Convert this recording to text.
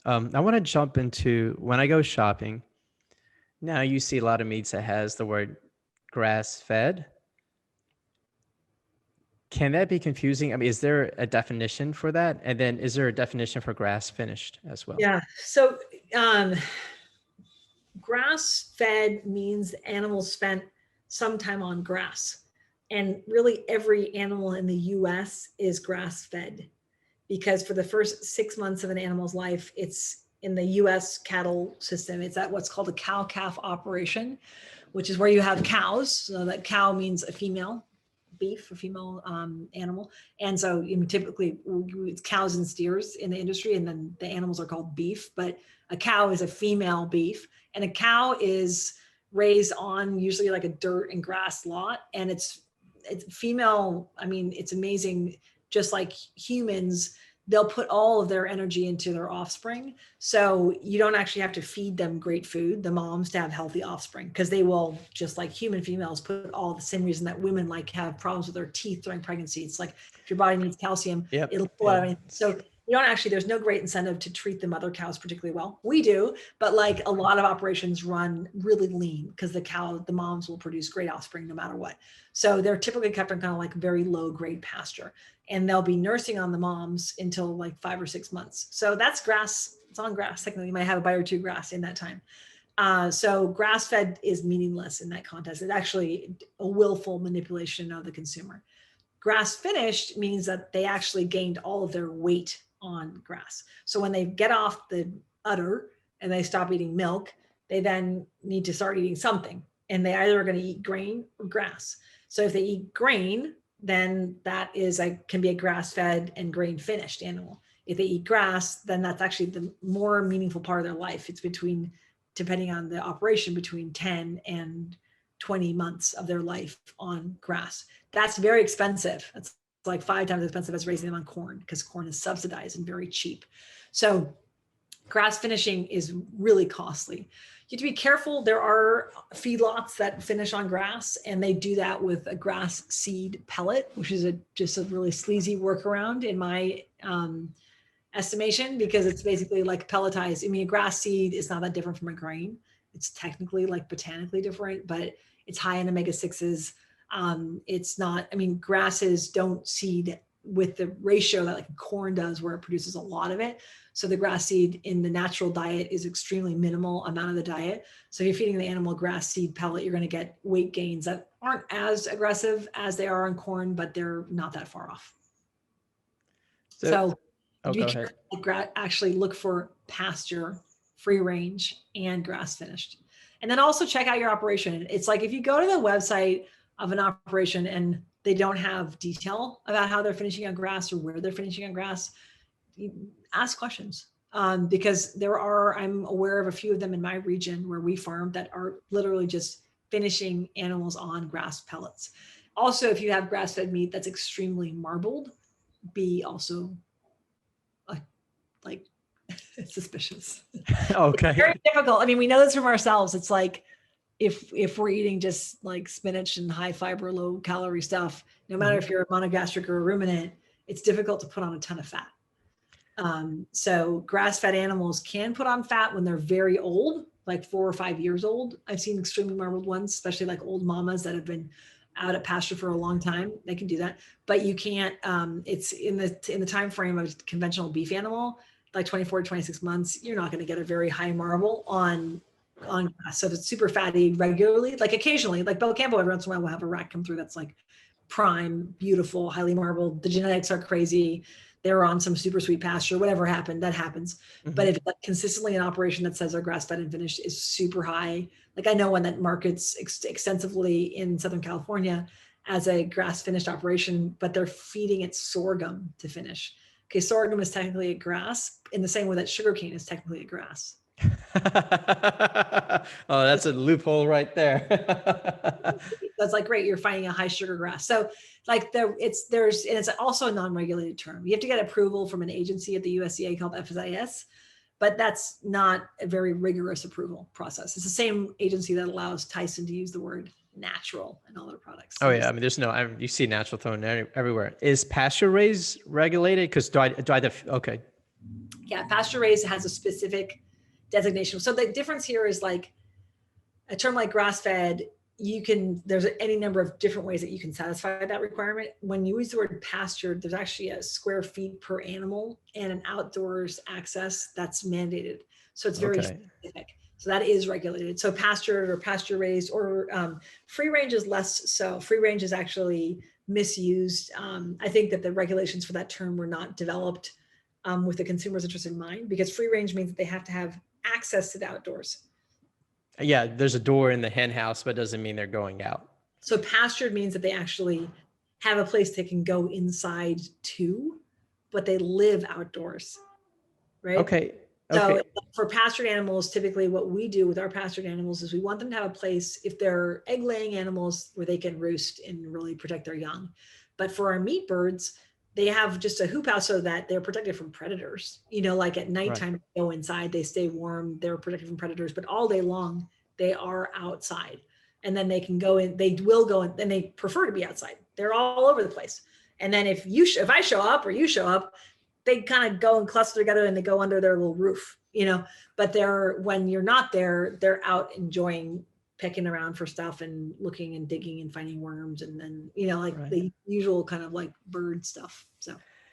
I want to jump into when I go shopping. Now you see a lot of meats that has the word grass fed. Can that be confusing? I mean, is there a definition for that? And then is there a definition for grass finished as well? Yeah. So um, grass fed means animals spent some time on grass. And really, every animal in the US is grass fed because for the first 6 months of an animal's life, it's in the US cattle system. It's at what's called a cow calf operation, which is where you have cows. So that cow means a female beef, a female animal. And so typically it's cows and steers in the industry, and then the animals are called beef, but a cow is a female beef, and a cow is raised on usually like a dirt and grass lot. And it's female. I mean, it's amazing. Just like humans, they'll put all of their energy into their offspring. So you don't actually have to feed them great food, the moms, to have healthy offspring, because they will, just like human females, put all the same reason that women like have problems with their teeth during pregnancy. It's like if your body needs calcium, it'll pull out. I mean, so you don't actually, there's no great incentive to treat the mother cows particularly well. We do, but like a lot of operations run really lean because the moms will produce great offspring no matter what. So they're typically kept on kind of like very low grade pasture, and they'll be nursing on the moms until like 5 or 6 months. So that's grass. It's on grass. Technically, you might have a bite or two grass in that time. So grass fed is meaningless in that context. It's actually a willful manipulation of the consumer. Grass finished means that they actually gained all of their weight on grass. So when they get off the udder and they stop eating milk, they then need to start eating something. And they either are going to eat grain or grass. So if they eat grain, then that can be a grass-fed and grain-finished animal. If they eat grass, then that's actually the more meaningful part of their life. It's between, depending on the operation, between 10 and 20 months of their life on grass. That's very expensive. That's like 5 times as expensive as raising them on corn, because corn is subsidized and very cheap. So grass finishing is really costly. You have to be careful. There are feedlots that finish on grass, and they do that with a grass seed pellet, which is just a really sleazy workaround in my estimation, because it's basically like pelletized. I mean, a grass seed is not that different from a grain. It's technically like botanically different, but it's high in omega-6s. It's not, I mean, grasses don't seed with the ratio that like corn does, where it produces a lot of it. So the grass seed in the natural diet is extremely minimal amount of the diet. So if you're feeding the animal grass seed pellet, you're going to get weight gains that aren't as aggressive as they are on corn, but they're not that far off. So actually look for pasture, free range, and grass finished. And then also check out your operation. It's like if you go to the website of an operation and they don't have detail about how they're finishing on grass or where they're finishing on grass, you ask questions, because I'm aware of a few of them in my region where we farm that are literally just finishing animals on grass pellets. Also, if you have grass-fed meat that's extremely marbled, be also like suspicious. Okay. It's very difficult. I mean, we know this from ourselves. It's like if we're eating just like spinach and high fiber, low calorie stuff, no matter if you're a monogastric or a ruminant, it's difficult to put on a ton of fat. So grass-fed animals can put on fat when they're very old, like 4 or 5 years old. I've seen extremely marbled ones, especially like old mamas that have been out at pasture for a long time. They can do that, but you can't. It's in the time frame of a conventional beef animal, like 24 to 26 months. You're not going to get a very high marble on grass. So if it's super fatty regularly, like occasionally, like Belcampo, every once in a while we'll have a rack come through that's like prime, beautiful, highly marbled. The genetics are crazy. They're on some super sweet pasture, whatever happened, that happens. But if it's like consistently an operation that says our grass-fed and finished is super high, like I know one that markets extensively in Southern California as a grass-finished operation, but they're feeding it sorghum to finish. Okay, sorghum is technically a grass in the same way that sugarcane is technically a grass. Oh, that's a loophole right there. That's like, great, you're finding a high sugar grass. So like it's also a non-regulated term. You have to get approval from an agency at the USDA called FSIS, but that's not a very rigorous approval process. It's the same agency that allows Tyson to use the word natural in all their products. Oh yeah, I mean, you see natural thrown everywhere. Is pasture raised regulated? Because okay. Yeah, pasture raised has a specific designation. So the difference here is like a term like grass fed, there's any number of different ways that you can satisfy that requirement. When you use the word pastured, there's actually a square feet per animal and an outdoors access that's mandated. So it's very Okay. specific. So that is regulated. So pastured or pasture raised or free range is less so. Free range is actually misused. I think that the regulations for that term were not developed with the consumer's interest in mind, because free range means that they have to have access to the outdoors. Yeah, there's a door in the hen house, but doesn't mean they're going out. So pastured means that they actually have a place they can go inside to, but they live outdoors, right? Okay. So Okay. for pastured animals, typically what we do with our pastured animals is we want them to have a place, if they're egg laying animals, where they can roost and really protect their young. But for our meat birds, they have just a hoop house so that they're protected from predators. Like at Right. nighttime, they go inside, they stay warm, they're protected from predators, but all day long, they are outside. And then they can go in, they will go in, and they prefer to be outside. They're all over the place. And then if I show up or you show up, they kind of go and cluster together and they go under their little roof, but when you're not there, they're out enjoying pecking around for stuff and looking and digging and finding worms. And then, like Right. the usual kind of like bird stuff. So